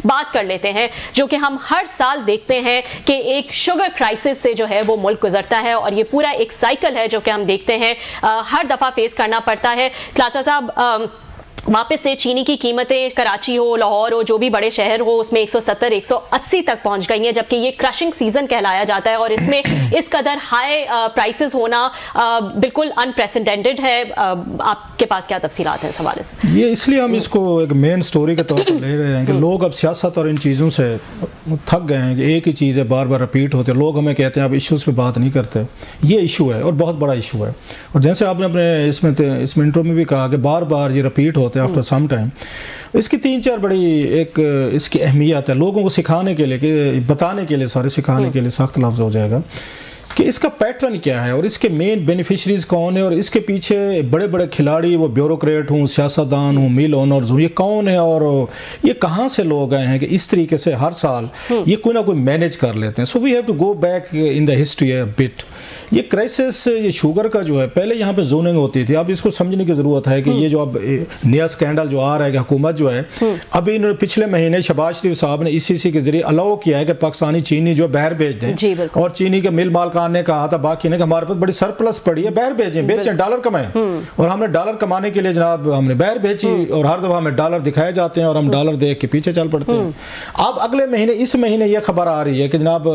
बात कर लेते हैं, जो कि हम हर साल देखते हैं कि एक शुगर क्राइसिस से जो है वो मुल्क गुजरता है और ये पूरा एक साइकिल है जो कि हम देखते हैं हर दफा फेस करना पड़ता है। खलासा साहब, वापस से चीनी की कीमतें कराची हो, लाहौर हो, जो भी बड़े शहर हो, उसमें 170 180 तक पहुंच गई हैं, जबकि ये क्रशिंग सीजन कहलाया जाता है और इसमें इस कदर हाई प्राइसेस होना बिल्कुल अनप्रेसिडेंटेड है। आपके पास क्या तफसीलात हैं इस हवाले से? ये इसलिए हम इसको एक मेन स्टोरी के तौर पर ले रहे हैं कि लोग अब सियासत और इन चीज़ों से थक गए हैं कि एक ही चीज़ है बार बार रिपीट होते हैं। लोग हमें कहते हैं आप इश्यूज़ पे बात नहीं करते। ये इशू है और बहुत बड़ा इशू है, और जैसे आपने अपने इसमें इंट्रो में भी कहा कि बार बार ये रिपीट होते हैं आफ्टर सम टाइम। इसकी 3-4 बड़ी एक इसकी अहमियत है लोगों को सिखाने के लिए, कि बताने के लिए, सारे सिखाने के लिए सख्त लफ्ज़ हो जाएगा कि इसका पैटर्न क्या है और इसके मेन बेनिफिशरीज कौन है और इसके पीछे बड़े बड़े खिलाड़ी, वो ब्यूरोक्रेट हूँ, सियासतदान हूँ, मिल ओनर्स हूँ, ये कौन है और ये कहाँ से लोग आए हैं कि इस तरीके से हर साल ये कोई ना कोई मैनेज कर लेते हैं। So we have to go back in the history a bit. ये क्राइसिस, ये शुगर का जो है, पहले यहाँ पे जोनिंग होती थी। अब इसको समझने की ज़रूरत है कि ये जो अब नया स्कैंडल जो आ रहा है कि हुकूमत जो है, अभी इन्होंने पिछले महीने शहबाज शरीफ साहब ने ICC के जरिए अलाउ किया है कि पाकिस्तानी चीनी जो बाहर भेज दें, और चीनी के मिल मालकान ने कहा था बाकी ने कि हमारे पास बड़ी सरप्लस पड़ी है, बाहर भेजें, बेचें, डॉलर कमाएं। और हमने डॉलर कमाने के लिए जनाब हमने बाहर भेजी और हर दफ़ा हमें डॉलर दिखाए जाते हैं और हम डॉलर देख के पीछे चल पड़ते हैं। अब अगले महीने, इस महीने ये खबर आ रही है कि जनाब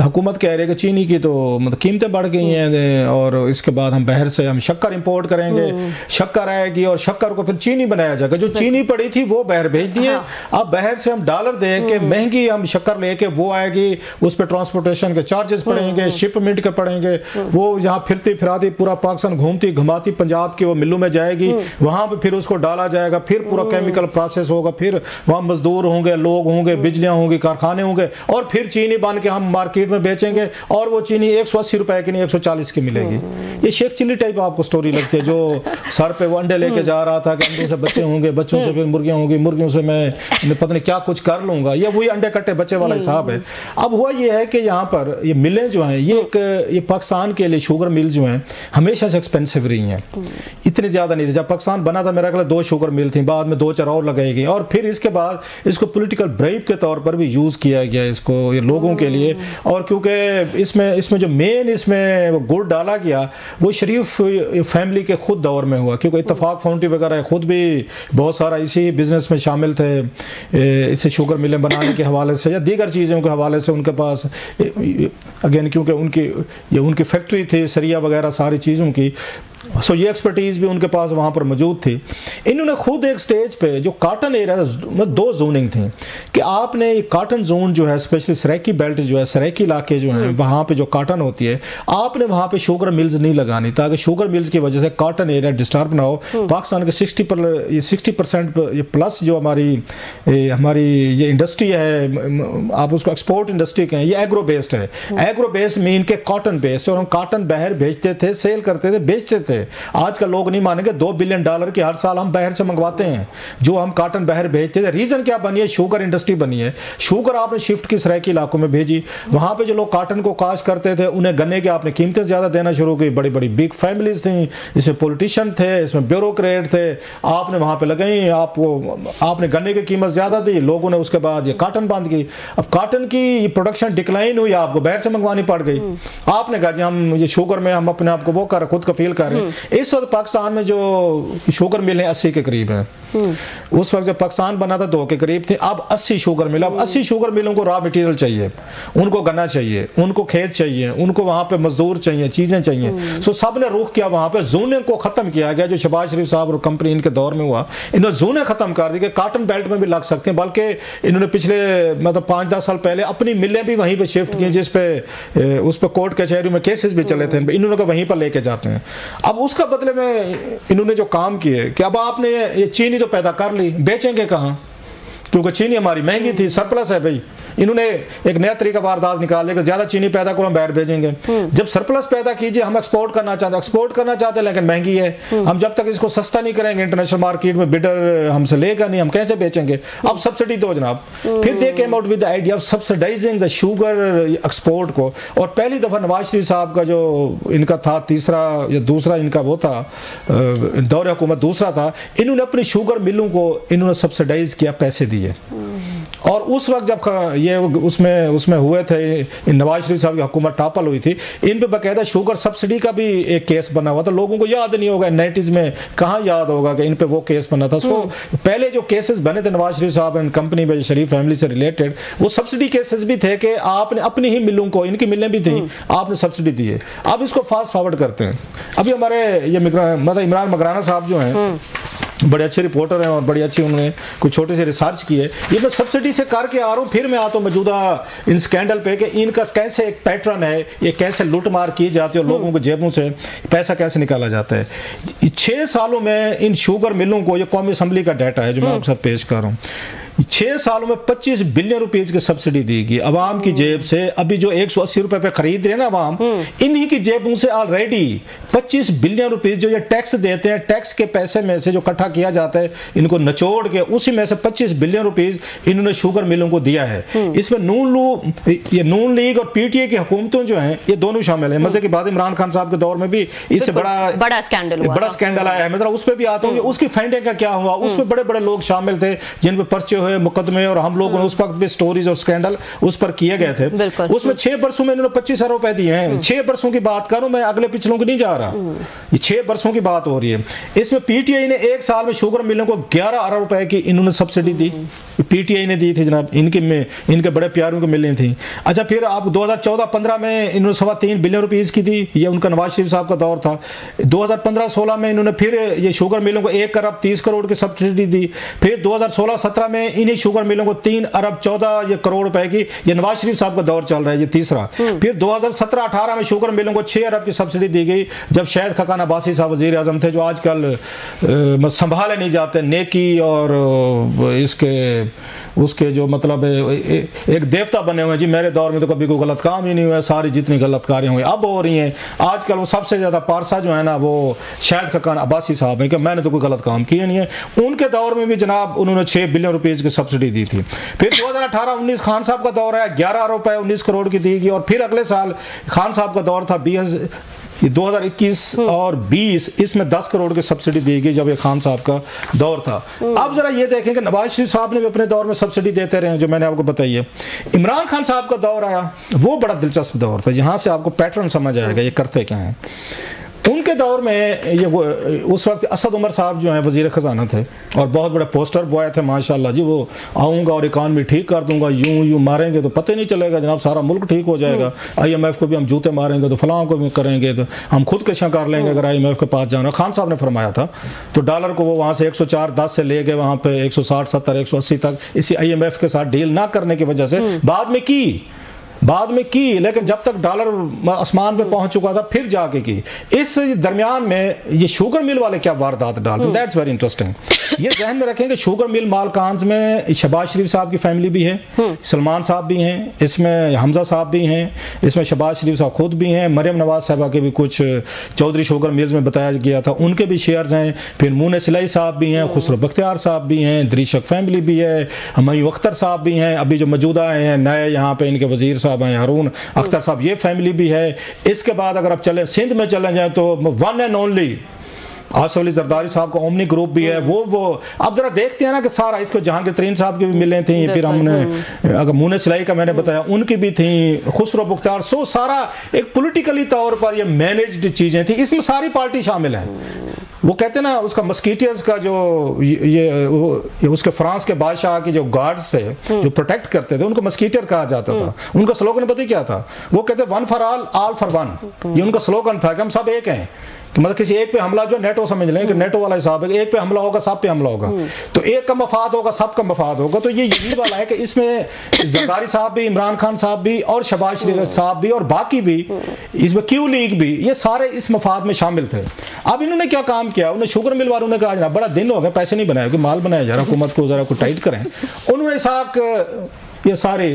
हुकूमत कह रही है कि चीनी की तो मतलब कीमतें बढ़ गई हैं और इसके बाद हम बाहर से हम शक्कर इंपोर्ट करेंगे, शक्कर आएगी और शक्कर को फिर चीनी बनाया जाएगा। जो चीनी पड़ी थी वो बाहर भेज दिए, अब बाहर से हम डॉलर दे के महंगी हम शक्कर लेके वो आएगी, उस पर ट्रांसपोर्टेशन के चार्जेस पड़ेंगे, शिपमेंट के पड़ेंगे, वो यहाँ फिरती फिराती पूरा पाकिस्तान घूमती घुमाती पंजाब की वो मिलों में जाएगी, वहाँ पर फिर उसको डाला जाएगा, फिर पूरा केमिकल प्रोसेस होगा, फिर वहाँ मजदूर होंगे, लोग होंगे, बिजलियाँ होंगी, कारखाने होंगे, और फिर चीनी बन के हम मार्केट में बेचेंगे और वो चीनी 180 रुपए की नहीं 140 की मिलेगी। ये शेख चिल्ली टाइप आपको स्टोरी लगती है, जो सर पे वो अंडे लेके जा रहा था कि अंडों से बच्चे होंगे, बच्चों से फिर मुर्गियां होंगी, मुर्गियों से मैं पता नहीं क्या कुछ कर लूंगा। ये वही अंडे कट्टे बच्चे वाला हिसाब है। अब हुआ ये है कि यहाँ पर ये मिलें जो हैं, ये पाकिस्तान के लिए शुगर मिल जो हैं हमेशा से एक्सपेंसिव रही हैं, इतनी ज़्यादा नहीं थी। जब पाकिस्तान बना था मेरा ख्याल 2 शुगर मिल थी, बाद में 2-4 और लगाई गई, और फिर इसके बाद इसको पॉलिटिकल ब्राइब के तौर पर भी यूज़ किया गया इसको, ये लोगों के लिए। और क्योंकि इसमें जो मेन इसमें गुड़ डाला गया वो शरीफ फैमिली के खुद दौर में हुआ, क्योंकि इत्तफाक फाउंड्री वगैरह खुद भी बहुत सारा इसी बिजनेस में शामिल थे, इसे शुगर मिलें बनाने के हवाले से या दीगर चीज़ों के हवाले से उनके पास अगेन क्योंकि उनकी फैक्ट्री थी सरिया वगैरह सारी चीज़ों की, सो ये एक्सपर्टीज़ भी उनके पास वहाँ पर मौजूद थी। इन्होंने खुद एक स्टेज पे जो काटन एरिया में 2 जोनिंग थी कि आपने काटन जोन जो है स्पेशली सराइकी बेल्ट जो है, सराइकी इलाके जो हैं वहाँ पे जो काटन होती है, आपने वहाँ पे शुगर मिल्स नहीं लगानी ताकि शुगर मिल्स की वजह से काटन एरिया डिस्टर्ब ना हो। पाकिस्तान के 60% ये प्लस जो हमारी ये इंडस्ट्री है, आप उसको एक्सपोर्ट इंडस्ट्री कहें, ये एग्रो बेस्ड है। एग्रो बेस्ड मीन के कॉटन बेस्ड, और हम काटन बाहर भेजते थे, सेल करते थे, बेचते थे। आज का लोग नहीं मानेंगे, $2 बिलियन की हर साल हम बाहर से मंगवाते हैं, जो हम काटन बाहर भेजते थे। रीजन क्या बनी है? शुगर इंडस्ट्री बनी है। शुगर आपने शिफ्ट की सराइकी इलाकों में भेजी, वहां पे जो लोग काटन को काश करते थे उन्हें गन्ने के आपने कीमतें ज्यादा देना शुरू की। बड़ी बड़ी बिग फैमिलीज थी, इसमें पॉलिटिशियन थे, इसमें ब्यूरोक्रेट थे, आपने वहां पे लगाई, आपने गन्ने की कीमत ज्यादा दी, लोगों ने उसके बाद ये काटन बंद की। अब काटन की प्रोडक्शन डिक्लाइन हुई, आपको बाहर से मंगवानी पड़ गई। आपने कहा जी हम ये शुगर में हम अपने आप को वो कर खुद कफील कर रहे हैं। इस वक्त पाकिस्तान में जो शुगर मिल है 80 के करीब है। उस वक्त जब पाकिस्तान बना था 2 के करीब थे, अब 80 शुगर मिल। अब 80 शुगर मिलों को रॉ मटेरियल चाहिए, उनको गन्ना चाहिए, उनको खेत चाहिए, उनको वहां पे मजदूर चाहिए, चीजें चाहिए। सो सब ने रुख किया वहां पे, जोनिंग को खत्म किया गया जो शहबाज शरीफ साहब और कंपनी इनके दौर में हुआ। इन्होंने जोने खत्म कर दी कि काटन बेल्ट में भी लग सकते हैं, बल्कि इन्होंने पिछले मतलब 5-10 साल पहले अपनी मिलें भी वहीं पे शिफ्ट की, जिस पे उस पर कोर्ट कचहरी में केसेस भी चले थे, इन्होंने कहा वहीं पर लेके जाते हैं। अब उसका बदले में इन्होंने जो काम किए कि अब आपने ये चीनी तो पैदा कर ली, बेचेंगे कहाँ? क्योंकि चीनी हमारी महंगी थी, सरप्लस है भाई। इन्होंने एक नया तरीका वारदात निकाल दिया कि ज्यादा चीनी पैदा करो हम बाहर भेजेंगे। जब सरप्लस पैदा कीजिए, हम एक्सपोर्ट करना चाहते हैं लेकिन महंगी है, हम जब तक इसको सस्ता नहीं करेंगे इंटरनेशनल मार्केट में बिडर हमसे लेगा नहीं, हम कैसे बेचेंगे? अब सब्सिडी दो जनाब। फिर they came out with the idea of subsidising the sugar export को। और पहली दफा नवाज शरीफ साहब का जो इनका था तीसरा या दूसरा इनका वो था दौर हुकूमत दूसरा था, इन्होंने अपनी शुगर मिलों को इन्होंने सब्सिडाइज किया, पैसे दिए और उस वक्त जब ये उसमें हुए थे, नवाज शरीफ साहब की हुकूमत टॉपल हुई थी, इन पे बाकायदा शुगर सब्सिडी का भी एक केस बना हुआ था। लोगों को याद नहीं होगा 90s में, कहाँ याद होगा कि इन पे वो केस बना था। सो पहले जो केसेस बने थे नवाज शरीफ साहब एंड कंपनी में, शरीफ फैमिली से रिलेटेड, वो सब्सिडी केसेस भी थे कि आपने अपनी ही मिलों को, इनकी मिलें भी थी, आपने सब्सिडी दी है। अब इसको फास्ट फॉरवर्ड करते हैं। अभी हमारे ये मतलब इमरान मकराना साहब जो हैं, बड़े अच्छे रिपोर्टर हैं और बड़ी अच्छी उन्होंने कुछ छोटी सी रिसर्च की है। ये मैं सब्सिडी से करके आ रहा हूँ, फिर मैं आता हूँ मौजूदा इन स्कैंडल पे कि इनका कैसे एक पैटर्न है, ये कैसे लूटमार की जाती है और लोगों के जेबों से पैसा कैसे निकाला जाता है। 6 सालों में इन शुगर मिलों को, ये कौमी असम्बली का डाटा है जो मैं आपके साथ पेश कर रहा हूँ, 6 सालों में 25 बिलियन रुपीज की सब्सिडी दी गई अवाम की जेब से। अभी जो 180 रुपए पे खरीद रहे हैं ना अवाम, इन्हीं की जेबों से ऑलरेडी 25 बिलियन रुपीज जो ये टैक्स देते हैं, टैक्स के पैसे में से जो इकट्ठा किया जाता है, इनको निचोड़ के उसी में से 25 बिलियन रुपीज इन्होंने शुगर मिलों को दिया है। इसमें नून लीग और पीटीए की हुकूमतों जो हैं, ये दोनों शामिल हैं। मजे की बात, इमरान खान साहब के दौर में भी इससे बड़ा स्कैंडल आया है। मतलब उस पर भी आता हूँ, उसकी फाइंडिंग का क्या हुआ। उसमें बड़े बड़े लोग शामिल थे जिन पर पर्चे हुए, मुकदमे, और हम लोगों ने उस वक्त भी स्टोरीज और स्कैंडल उस पर किए गए थे। उसमें 6 बरसों में इन्होंने 25 अरब रुपए दिए हैं। 6 बरसों की बात करूं मैं, अगले पिछलों की नहीं जा रहा, ये 6 बरसों की बात हो रही है। इसमें पीटीआई ने 1 साल में शुगर मिलों को 11 अरब रुपए की इन्होंने सब्सिडी दी, पीटीआई ने दी थी जनाब। इनके बड़े प्यारों को मिलनी थी। अच्छा, फिर आप 2014-15 में इन्होंने 3.25 बिलियन रुपीस की थी, ये उनका नवाज शरीफ साहब का दौर था। 2015-16 में इन्होंने फिर ये शुगर मिलों को 1 अरब 30 करोड़ की सब्सिडी दी। फिर 2016-17 में इन्हीं शुगर मिलों को 3 अरब 14 करोड़ रुपए की, ये नवाज शरीफ साहब का दौर चल रहा है, ये तीसरा। फिर 2017-18 में शुगर मिलों को 6 अरब की सब्सिडी दी गई, जब शाहिद खकान अब्बासी साहब वजीर आजम थे, जो आजकल संभाले नहीं जाते, नेकी और उसके जो मतलब एक देवता बने हुए हैं जी। मेरे दौर में तो कभी कोई गलत काम ही नहीं हुआ, सारी जितनी गलत कार्य हुई अब हो रही हैं। आजकल वो सबसे ज़्यादा पारसा जो है ना, वो शाहिद खकान अब्बासी साहब हैं कि मैंने तो कोई गलत काम किया नहीं है। उनके दौर में भी जनाब उन्होंने 6 बिलियन रुपीज़ की सब्सिडी दी थी। फिर 2018-19 खान साहब का दौर है, 11 अरब रुपए 19 करोड़ की दी गई। और फिर अगले साल खान साहब का दौर था 2021 और 20, इसमें 10 करोड़ की सब्सिडी दी गई जब ये खान साहब का दौर था। अब जरा ये देखें कि नवाज शरीफ साहब ने भी अपने दौर में सब्सिडी देते रहे, जो मैंने आपको बताई है। इमरान खान साहब का दौर आया, वो बड़ा दिलचस्प दौर था, यहाँ से आपको पैटर्न समझ आएगा ये करते क्या हैं। उनके दौर में ये उस वक्त असद उमर साहब जो हैं वजीर खजाना थे और बहुत बड़े पोस्टर बॉय थे माशाल्लाह जी। वो आऊँगा और इकॉनमी ठीक कर दूंगा, यूं मारेंगे तो पता ही नहीं चलेगा जनाब, सारा मुल्क ठीक हो जाएगा। IMF को भी हम जूते मारेंगे तो फलां को भी करेंगे, तो हम खुदकशियाँ कर लेंगे अगर IMF के पास जाना। खान साहब ने फरमाया था। तो डॉलर को वो वहाँ से 104.10 से ले गए वहाँ पे 160, 70, 180 तक, इसी IMF के साथ डील ना करने की वजह से बाद में की, लेकिन जब तक डॉलर आसमान पे पहुंच चुका था फिर जाके की। इस दरमियान में ये शुगर मिल वाले क्या वारदात डालते हैं, दैट्स वेरी इंटरेस्टिंग। ये ध्यान में रखें कि शुगर मिल मालकान में शहबाज शरीफ साहब की फैमिली भी है, सलमान साहब भी हैं, इसमें हमजा साहब भी हैं, इसमें शहबाज शरीफ साहब खुद भी हैं, मरियम नवाज साहबा के भी कुछ चौधरी शुगर मिल्स में बताया गया था, उनके भी शेयर्स हैं। फिर मून सिलाई साहब भी हैं, खुसरो बख्तियार साहब भी हैं, दरीशक फैमिली भी है, हमयू अख्तर साहब भी हैं, अभी जो मौजूदा हैं नए यहाँ पे इनके वजीर साहब हैं हारून अख्तर साहब, ये फैमिली भी है। इसके बाद अगर आप चले सिंध में चले जाए तो one and only Asif Ali Zardari साहब का ओमनी ग्रुप भी है। वो अब जरा देखते हैं ना कि सारा, इसको जहांगीर तरीन साहब की भी मिले थी, फिर हमने अगर मून सिलाई का मैंने बताया उनकी भी थी, खुसरो बख्तियार। सो सारा एक पॉलिटिकली तौर पर ये मैनेज्ड चीजें थी, इसमें सारी पार्टी शामिल है। वो कहते हैं ना उसका मस्कीटियर्स का जो ये उसके फ्रांस के बादशाह के जो गार्ड्स थे जो प्रोटेक्ट करते थे, उनको मस्कीटियर कहा जाता था। उनका स्लोगन पता क्या था? वो कहते one for all for one. ये उनका स्लोगन था कि हम सब एक हैं, कि मतलब किसी एक पे हमला जो नेटो समझ लें कि नेटो वाला हिसाब है, एक पे हमला होगा सब पे हमला होगा, तो एक का मफाद होगा सब का मफाद होगा। तो ये यही वाला है कि इसमें जरदारी साहब भी, इमरान खान साहब भी और शहबाज शरीफ साहब भी और बाकी भी, इसमें क्यू लीग भी, ये सारे इस मफाद में शामिल थे। अब इन्होंने क्या काम किया? उन्होंने शुगर मिल वालों ने कहा जनाब बड़ा दिन हो गया, पैसे नहीं बनाए, माल बनाया जरा, हुकूमत को जरा को टाइट करें। उन्होंने साक ये सारे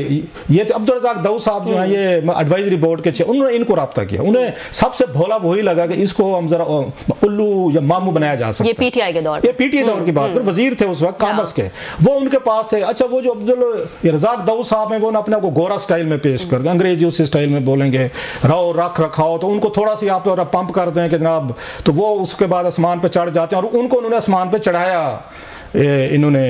ये अब्दुल रज़ाक दाऊद साहब जो हैं ये एडवाइजरी बोर्ड के उन्होंने इनको रब्ता किया। उन्हें सबसे भोला वही लगा कि इसको हम जरा उल्लू या मामू बनाया जा सकता है। ये पीटीआई के दौर, ये पीटीआई दौर की बात कर, वजीर थे उस वक्त कॉमर्स के, वो उनके पास थे। अच्छा, वो जो अब्दुल रज़ाक दाऊद साहब हैं वो अपने को गोरा स्टाइल में पेश कर दें, अंग्रेजी उसी स्टाइल में बोलेंगे, रहो रख रखाओ, तो उनको थोड़ा सी आप पंप कर दें कि जनाब, तो वो उसके बाद आसमान पे चढ़ जाते हैं और उनको उन्होंने आसमान पे चढ़ाया। इन्होंने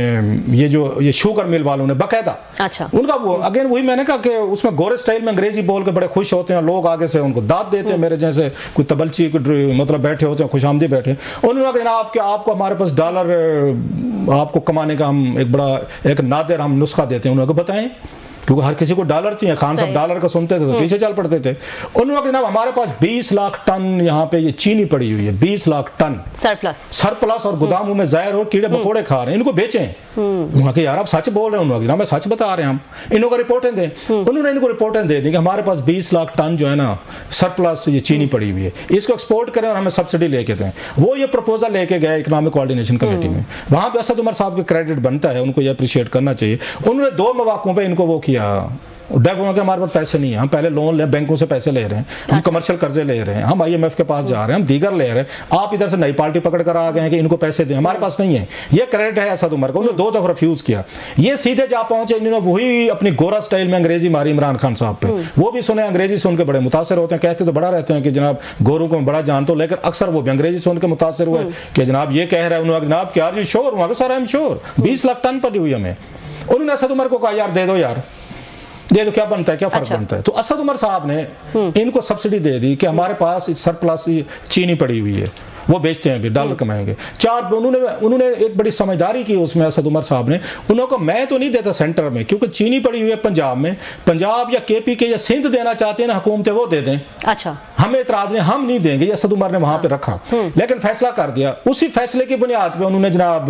ये शुगर मिल वालों ने बाकायदा, अच्छा, उनका वो अगेन वही मैंने कहा कि उसमें गोरे स्टाइल में अंग्रेजी बोल के बड़े खुश होते हैं लोग, आगे से उनको दाद देते हैं, मेरे जैसे कोई तबलची मतलब बैठे होते हैं खुशामदी बैठे। उन्होंने कहा जनाब कि आपको हमारे पास डॉलर आपको कमाने का हम एक नादिर हम नुस्खा देते हैं। उन्होंने बताएं, क्योंकि हर किसी को डॉलर चाहिए, खान साहब डॉलर का सुनते थे तो पीछे चल पड़ते थे। उन्होंने कहा जनाब हमारे पास 20 लाख टन यहाँ पे ये चीनी पड़ी हुई है, 20 लाख टन सरप्लस और गोदामों में ज़ाहिर हो कीड़े मकोड़े खा रहे हैं, इनको बेचें। उन्होंने कहा यार आप सच बोल रहे हैं? उन्होंने कहा मैं सच बता रहे हैं, हम इनको रिपोर्टें दें। उन्होंने इनको रिपोर्टें दे दी कि हमारे पास 20 लाख टन जो है ना सरप्लस ये चीनी पड़ी हुई है, इसको एक्सपोर्ट करें और हमें सब्सिडी लेके दें। वो ये प्रपोजल लेके गए इकोनॉमिक कोऑर्डिनेशन कमेटी में, वहां पे असद उमर साहब के क्रेडिट बनता है, उनको ये अप्रिशिएट करना चाहिए। उन्होंने 2 मौकों पर इनको वो किया, डेवलपमेंट के हमारे पास पैसे नहीं है, हम पहले लोन ले बैंकों से पैसे ले रहे हैं, हम कमर्शियल कर्जे ले रहे हैं, हम IMF के पास जा रहे हैं, हम दीगर ले रहे हैं, आप इधर से नई पार्टी पकड़ कर आ गए हैं कि इनको पैसे दें, हमारे पास नहीं है। ये क्रेडिट है असद उमर का, उन्होंने 2 दफा रिफ्यूज किया। ये सीधे जा पहुंचे, इन्होंने वही अपनी गोरा स्टाइल में अंग्रेजी मारी इमरान खान साहब पे। वो भी सुने अंग्रेजी सुन के बड़े मुतासर होते हैं, कहते तो बड़ा रहते हैं कि जनाब गोरों को मैं बड़ा जानता हूं, लेकिन अक्सर वो भी अंग्रेजी सुन के मुतासर हुए कि जनाब ये कह रहा है, उन्होंने जनाब क्या जी श्योर? हुआ sir I am sure, 20 lakh ton पड़ी हुई हमें। उन्होंने असद उमर को कहा यार दे दो यार, दे दो, क्या बनता है, क्या फर्क बनता है? तो असद उमर साहब ने इनको सब्सिडी दे दी कि हमारे पास सरप्लस चीनी पड़ी हुई है, वो बेचते हैं, डॉलर कमाएंगे। उन्होंने एक बड़ी समझदारी की उसमें असद उमर साहब ने, उन्होंने मैं तो नहीं देता सेंटर में, क्योंकि चीनी पड़ी हुई है पंजाब में, पंजाब या KPK या सिंध देना चाहते हैं ना हुकूमतें, वो दे दें, अच्छा हमें इतराज नहीं, हम नहीं देंगे। ये असद उमर ने वहां पे रखा, लेकिन फैसला कर दिया। उसी फैसले की बुनियाद पे उन्होंने जनाब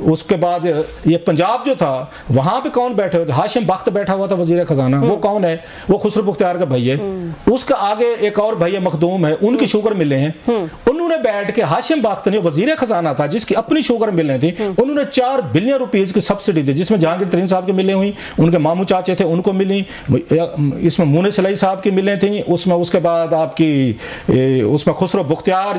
उसके बाद ये पंजाब जो था वहां पे कौन बैठे हुए थे? हाशिम बख्त बैठा हुआ था वजीर खजाना। वो कौन है? वो खुसरो बुख्तियार का भाई है। उसका आगे एक और भाई मखदूम है, उनकी शुगर मिले हैं। उन्होंने बैठ के, हाशिम बख्त ने वजीर खजाना था जिसकी अपनी शुगर मिलने थी, उन्होंने 4 बिलियन रुपीज की सब्सिडी दी, जिसमें जहांगीर तरीन साहब की मिले हुई, उनके मामू चाचे थे उनको मिली, इसमें मुने सलाई साहब की मिले थी, उसमें उसके बाद आपकी उसमें खुसरो बुख्तियार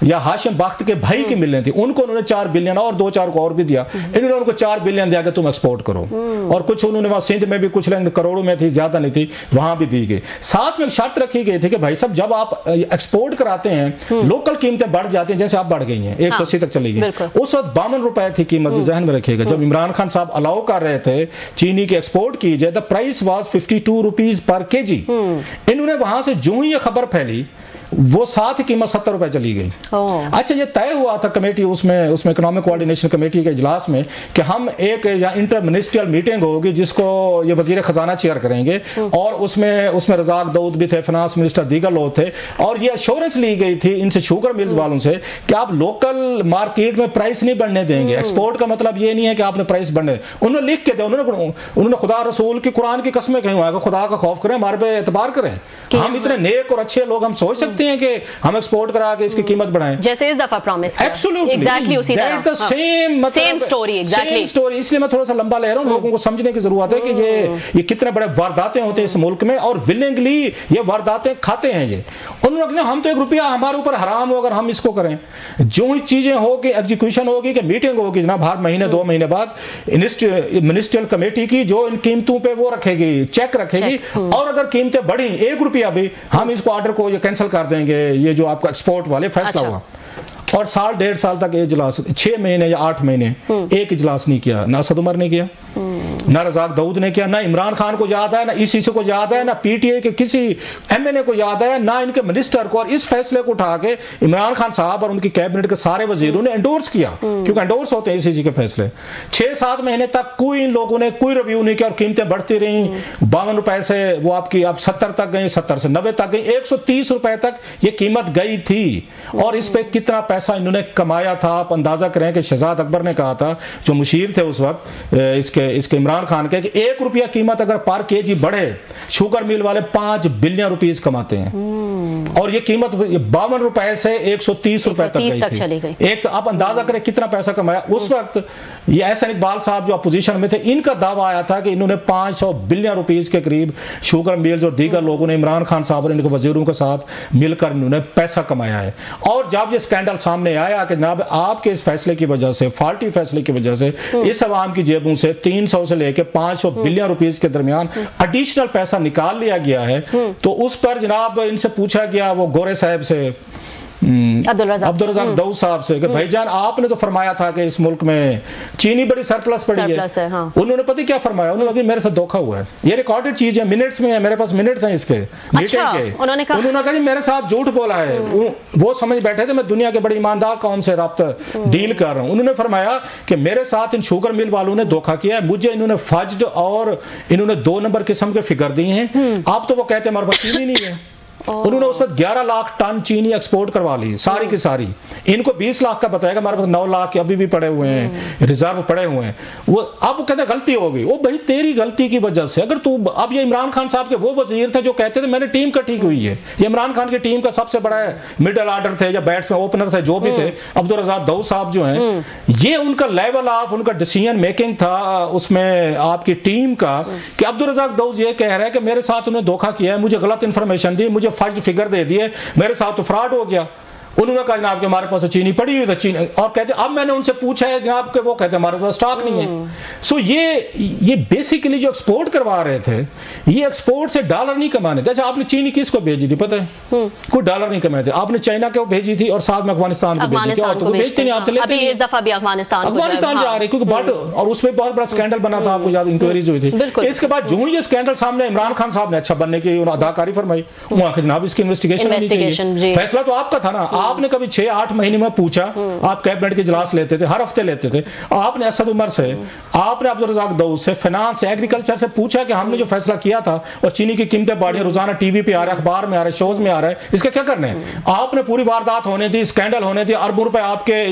या हाशिम बख्त के भाई की मिलने थी, उनको उन्होंने 4 बिलियन और 2-4 को और भी दिया। इन्होंने उनको 4 बिलियन दिया कि तुम एक्सपोर्ट करो, और कुछ उन्होंने वहां सिंध में भी कुछ करोड़ों में थी, ज्यादा नहीं थी, वहां भी दी गई। साथ में एक शर्त रखी गई थी कि भाई साहब जब आप एक्सपोर्ट कराते हैं लोकल कीमतें बढ़ जाती हैं, जैसे आप बढ़ गई हैं 180 तक चली गई, उस वक्त 52 रुपए थी कीमत, जहन में रखिएगा। जब इमरान खान साहब अलाउ कर रहे थे चीनी की एक्सपोर्ट की जाए, the price was 52 rupees per KG. इन्होंने वहां से जो ही ये खबर फैली, वो साथ ही कीमत 70 रुपए चली गई। अच्छा, ये तय हुआ था कमेटी उसमें इकोनॉमिक कोऑर्डिनेशन कमेटी के इजलास में कि हम एक या इंटर मिनिस्ट्रियल मीटिंग होगी जिसको ये वजीर खजाना चेयर करेंगे, और उसमें रजाक दाऊद भी थे, फाइनेंस मिनिस्टर, दीगर लोग थे, और ये एश्योरेंस ली गई थी इनसे शुगर मिल्स वालों से कि आप लोकल मार्केट में प्राइस नहीं बढ़ने देंगे। एक्सपोर्ट का मतलब ये नहीं है कि आपने प्राइस बढ़ने, उन्होंने लिख के दिया, उन्होंने खुदा रसूल की कुरान की कसमें कहीं हुआ, खुदा का खौफ करें, हमारे पे एतबार करें, हम इतने नेक और अच्छे लोग, हम सोच सकते हैं कि हम एक्सपोर्ट करा के इसकी कीमत बढ़ाएं, जैसे इस दफा प्रॉमिस किया। एब्सोल्युटली एग्जैक्टली उसी तरह, सेम स्टोरी, एग्जैक्टली स्टोरी। इसलिए मैं थोड़ा सा लंबा ले रहा हूं, लोगों को समझने की जरूरत है कि ये कितने बड़े वारदातें होते हैं इस मुल्क में, और विलिंगली ये वारदातें खाते हैं ये। उन्होंने हम तो 1 रुपया हमारे ऊपर हराम हो अगर हम इसको करें। जो ही चीजें होगी, एग्जीक्यूशन होगी, कि मीटिंग होगी जनाब हर महीने 2 महीने बाद मिनिस्ट्रियल कमेटी की, जो इन कीमतों पे वो रखेगी, चेक रखेगी, और अगर कीमतें बढ़ी 1 रुपया भी, हम इसको ऑर्डर को ये कैंसिल कर देंगे, ये जो आपका एक्सपोर्ट वाले फैसला हुआ। और 1.5 साल तक इजलास, 6 महीने या 8 महीने एक इजलास नहीं किया, ना असद उमर ने किया, ना रजाक दाऊद ने किया, ना इमरान खान को याद है, ना ICC को याद है, ना PTA के किसी MNA को याद है, ना इनके मिनिस्टर को। और इस फैसले को उठा के इमरान खान साहब और उनकी कैबिनेट के सारे वजीरों ने एंडोर्स किया, क्योंकि एंडोर्स होते हैं ICC के फैसले। 6-7 महीने तक कोई इन लोगों ने कोई रिव्यू नहीं किया, और कीमतें बढ़ती रही। 52 रुपए से वो आपकी अब 70 तक गई, 70 से 90 तक गई, 130 रुपए तक ये कीमत गई थी। और इस पे कितना पैसा इन्होंने कमाया था आप अंदाजा करें कि शहजाद अकबर ने कहा था, जो मुशीर थे उस वक्त इसके इमरान खान के, कि 1 रुपया कीमत अगर पर केजी बढ़े, शुगर मिल वाले 5 बिलियन रुपीस कमाते हैं, और ये कीमत 52 रुपए से 130 रुपए तक चली गई। आप अंदाजा करें कितना पैसा कमाया उस वक्त। ये एहसन इकबाल साहब जो अपोजिशन में थे, इनका दावा आया था कि इन्होंने 500 बिलियन रुपीस के करीब शुगर मिल्स और दीगर लोगों ने इमरान खान साहब और इनके वजीरों के साथ मिलकर इन्होंने पैसा कमाया है। और जब ये स्कैंडल सामने आया कि जनाब आपके इस फैसले की वजह से, फाल्टी फैसले की वजह से, इस अवाम की जेबों से 300 से लेकर 500 बिलियन रुपीस के दरमियान एडिशनल पैसा निकाल लिया गया है, तो उस पर जनाब इनसे पूछा गया, वो गोरे साहब से, अब्दुल रज़ाक दाऊद साहब से कि भाईजान आपने तो फरमाया था कि इस मुल्क में चीनी बड़ी सरप्लस पड़ी है। हाँ। उन्होंने पता क्या फरमाया, उन्होंने कहा मेरे साथ धोखा हुआ है, ये रिकॉर्डेड चीज है, मिनट्स में है, मेरे पास मिनट्स हैं इसके मीटिंग के। उन्होंने कहा जी मेरे साथ झूठ बोला है। वो समझ बैठे थे मैं दुनिया के बड़ी ईमानदार कौम से राब्ता डील कर रहा हूँ। उन्होंने फरमाया कि मेरे साथ इन शुगर मिल वालों ने धोखा किया है, मुझे इन्होंने फज्ड और इन्होंने 2 नंबर किस्म के फिगर दिए हैं। अब तो वो कहते हैं हमारे पास चीनी नहीं है। उन्होंने उस वक्त 11 लाख टन चीनी एक्सपोर्ट करवा ली सारी की सारी। इनको 20 लाख का बताएगा, हमारे पास 9 लाख के अभी भी पड़े हुए हैं, रिजर्व पड़े हुए हैं। वो अब कहते गलती हो गई। वो भाई तेरी गलती की वजह से अगर तू अब ये इमरान खान साहब के वो वजीर थे जो कहते थे मैंने टीम कटी हुई है, ये इमरान खान की टीम का सबसे बड़ा मिडल ऑर्डर थे या बैट्समैन ओपनर थे जो भी थे, अब्दुल रज़ाक दाऊद साहब जो हैं, ये उनका लेवल ऑफ उनका डिसीजन मेकिंग था उसमें आपकी टीम का कि अब्दुल रज़ाक दाऊद ये कह रहा है कि मेरे साथ उन्होंने धोखा किया है, मुझे गलत इंफॉर्मेशन दी, मुझे फर्स्ट फिगर दे दिए, मेरे साथ तो फ्रॉड हो गया। उन्होंने कहा जनाब के हमारे पास चीनी पड़ी हुई है चीनी, और कहते अब मैंने उनसे पूछा है जनाब के, वो कहते हमारे पास स्टॉक नहीं है। सो ये बेसिकली जो एक्सपोर्ट करवा रहे थे, ये एक्सपोर्ट से डॉलर नहीं कमाने थे। अच्छा आपने चीनी किसको भेजी थी पता है? कोई डॉलर नहीं कमाए थे आपने, चाइना को भेजी थी और साथ में अफगानिस्तान को भेजी थी। और तो बेचते नहीं, आप लेते नहीं। इस दफा भी अफगानिस्तान जा रहे क्योंकि बट और उसमें बहुत बड़ा स्कैंडल बना था, आपको याद इंक्वायरीज हुई थी। इसके बाद जो ये स्कैंडल सामने इमरान खान साहब ने अच्छा बनने की अदाकारी फरमाई, वहां के जनाब इसकी इन्वेस्टिगेशन होनी चाहिए। फैसला तो आपका था ना, आपने कभी 6-8 महीने में पूछा, आप कैबिनेट के इजलास लेते थे, हर हफ्ते लेते थे। आपने असद उमर से, आपने अब्दुल रज़ाक दाऊद से, फाइनेंस से, एग्रीकल्चर से पूछा कि हमने जो फैसला किया था और चीनी की कीमतें बढ़ी, रोजाना टीवी पे आ रहा है, अखबार में आ रहा है, शोज में आ रहा है, इसका क्या करना है? आपने पूरी वारदात होने दी, स्कैंडल होने दी, अरबों रुपए आपके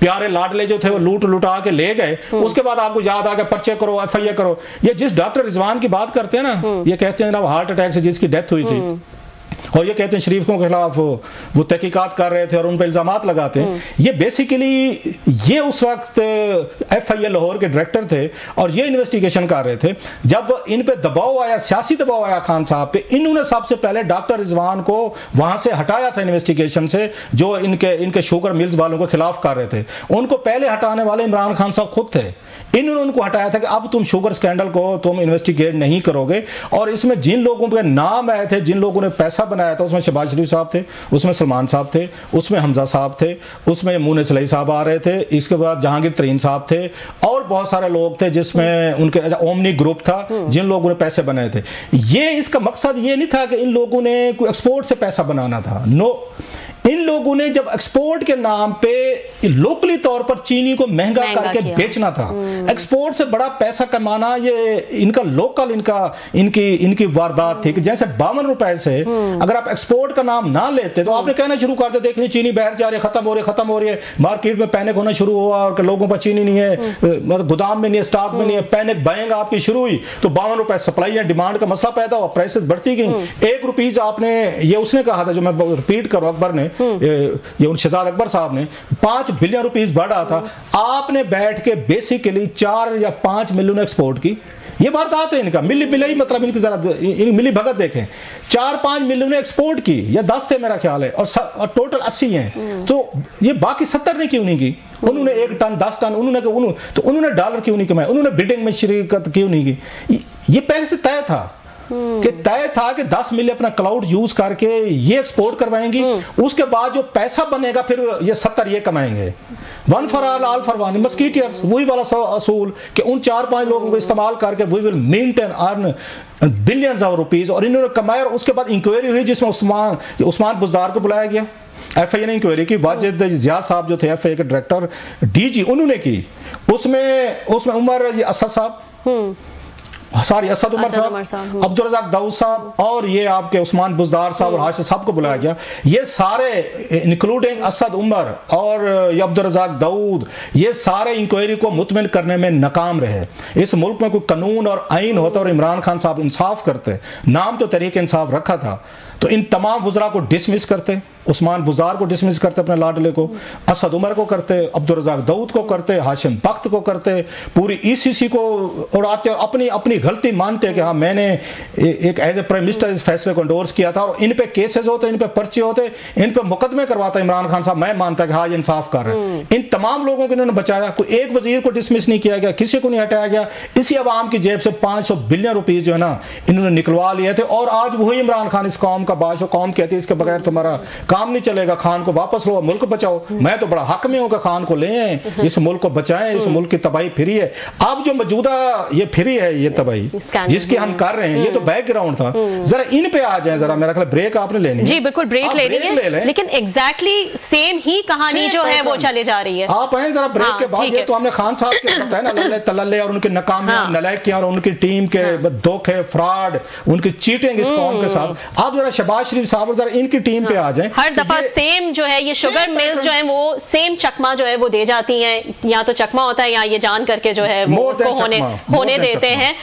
प्यारे लाडले जो थे वो लुटा के ले गए। उसके बाद आपको याद आ गया पर्चे करो, FIA करो। ये जिस डॉक्टर रिजवान की बात करते हैं ना, ये कहते हैं ना हार्ट अटैक से जिसकी डेथ हुई थी, और ये कहते हैं शरीफों के खिलाफ वो तहकीकात कर रहे थे और उन पर इल्जामात लगाते हैं। ये बेसिकली ये उस वक्त FIA लाहौर के डायरेक्टर थे और ये इन्वेस्टिगेशन कर रहे थे। जब इन पे दबाव आया, सियासी दबाव आया खान साहब पे, इन्होंने सबसे पहले डॉक्टर रिजवान को वहां से हटाया था इन्वेस्टिगेशन से, जो इनके शुगर मिल्स वालों के खिलाफ कर रहे थे। उनको पहले हटाने वाले इमरान खान साहब खुद थे। इन्होंने उनको हटाया था कि अब तुम शुगर स्कैंडल को तुम इन्वेस्टिगेट नहीं करोगे। और इसमें जिन लोगों के नाम आए थे, जिन लोगों ने पैसा बनाया था, उसमें शहबाज शरीफ साहब थे, उसमें सलमान साहब थे, उसमें हमजा साहब थे, उसमें मुने सलई साहब आ रहे थे, इसके बाद जहांगीर तरीन साहब थे और बहुत सारे लोग थे जिसमें उनके ओमनी ग्रुप था जिन लोगों ने पैसे बनाए थे। ये इसका मकसद ये नहीं था कि इन लोगों ने कोई एक्सपोर्ट से पैसा बनाना था, नो। इन लोगों ने जब एक्सपोर्ट के नाम पे लोकली तौर पर चीनी को महंगा करके बेचना था, एक्सपोर्ट से बड़ा पैसा कमाना, ये इनका लोकल इनकी वारदात थी कि जैसे 52 रुपए से अगर आप एक्सपोर्ट का नाम ना लेते तो आपने कहना शुरू कर दे, देखिए चीनी बाहर जा रही है, खत्म हो रही है, मार्केट में पैनिक होना शुरू हुआ और लोगों पर चीनी नहीं है, मतलब गोदाम में नहीं है, स्टॉक में नहीं है, पैनिक बाइंग आपकी शुरू हुई तो 52 रुपए सप्लाई एंड डिमांड का मसला पैदा हुआ, प्राइसेस बढ़ती गई। 1 रुपीज आपने, ये उसने कहा था जो मैं रिपीट करूं, अकबर ने, ये शहजाद अकबर साहब ने 5 बिलियन रुपीस बढ़ा था। आपने बैठ के बेसिकली 4 या 5 मिलियन एक्सपोर्ट की, ये वारदात है इनका, मिली मतलब इनकी जरा मिली भगत देखें, 4-5 मिलियन एक्सपोर्ट की या 10 थे मेरा ख्याल है, और टोटल 80 हैं, तो ये बाकी 70 ने क्यों नहीं की? उन्होंने 1 टन 10 टन उन्होंने डॉलर क्यों नहीं कमाए? उन्होंने बिडिंग में शिरकत क्यों नहीं की? ये पहले से तय था कि 10 मिलियन अपना क्लाउड यूज करके ये एक्सपोर्ट करवाएंगी, उसके बाद जो पैसा बनेगा फिर ये 70 ये कमाएंगे। 1 for all for one, musketeers, वही वाला असूल कि उन 4-5 लोगों को इस्तेमाल करके we will maintain earn billions of rupees, और इन्होंने कमाया। और उसके बाद इंक्वायरी हुई जिसमें उस्मान बुजदार को बुलाया गया, FIA ने इंक्वायरी की, वाजिद जिया साहब जो थे FIA के डायरेक्टर DG उन्होंने की, उसमें उमर असद साहब, असद उमर साहब, अब्दुल रज़ाक दाऊद साहब और ये आपके उस्मान बुजदार साहब और हाशिम साहब को बुलाया गया। ये सारे इंक्लूडिंग असद उमर और अब्दुल रज़ाक दाऊद, ये सारे इंक्वायरी को मुतमिन करने में नाकाम रहे। इस मुल्क में कोई कानून और आइन होता और इमरान खान साहब इंसाफ करते, नाम तो तहरीक इंसाफ रखा था, तो इन तमाम वज़रा को डिसमिस करते, उस्मान बुज़दार को डिसमिस करते, अपने लाडले को, असद उमर को करते, अब्दुल रज़ाक दाऊद को करते, हाशिम बख्त को करते, पूरी ECC को उड़ाते और अपनी गलती मानते कि हाँ मैंने एक एज ए प्राइम मिनिस्टर इस फैसले को एंडोर्स किया था। और इन पे केसेस होते, इन पे पर्चे होते, इन पे मुकदमे करवाता इमरान खान साहब, मैं मानता कि हाँ ये इंसाफ कर रहे हैं। इन तमाम लोगों को इन्होंने बचाया, कोई एक वजीर को डिसमिस नहीं किया गया, किसी को नहीं हटाया गया। इसी अवाम की जेब से 500 बिलियन रुपीज जो है ना इन्होंने निकलवा लिए थे, और आज वही इमरान खान इस कौम का बादशाह, कौम कहती है इसके बगैर तुम्हारा काम नहीं चलेगा, खान को वापस लो, मुल्क बचाओ। मैं तो बड़ा हक में हूँ कि खान को ले आए, इस मुल्क को बचाएं, इस मुल्क की तबाही फिरी है। अब जो मौजूदा ये फिरी है, ये तबाही जिसकी हम कर रहे हैं, ये तो बैकग्राउंड था। जरा इन पे आ जाए, जरा मेरा ख्याल ब्रेक आपने लेनी है। जी बिल्कुल, ब्रेक लेनी है, लेकिन एग्जैक्टली सेम ही कहानी जो है वो चले जा रही है। आप आए जरा ब्रेक के बाद। ये तो हमने खान साहब के बताया ना, लल्ले तलल्ले और उनके नाकामियां, नलायकियां और उनकी टीम के धोखे, फ्रॉड, उनकी चीटिंग इस कौम के साथ। आप जरा शहबाज शरीफ साहब जरा इनकी टीम पे आ जाए। हर दफा सेम जो है ये शुगर मिल्स जो है वो सेम चकमा जो है वो दे जाती हैं, या तो चकमा होता है या ये जान करके जो है वो उसको होने देते हैं।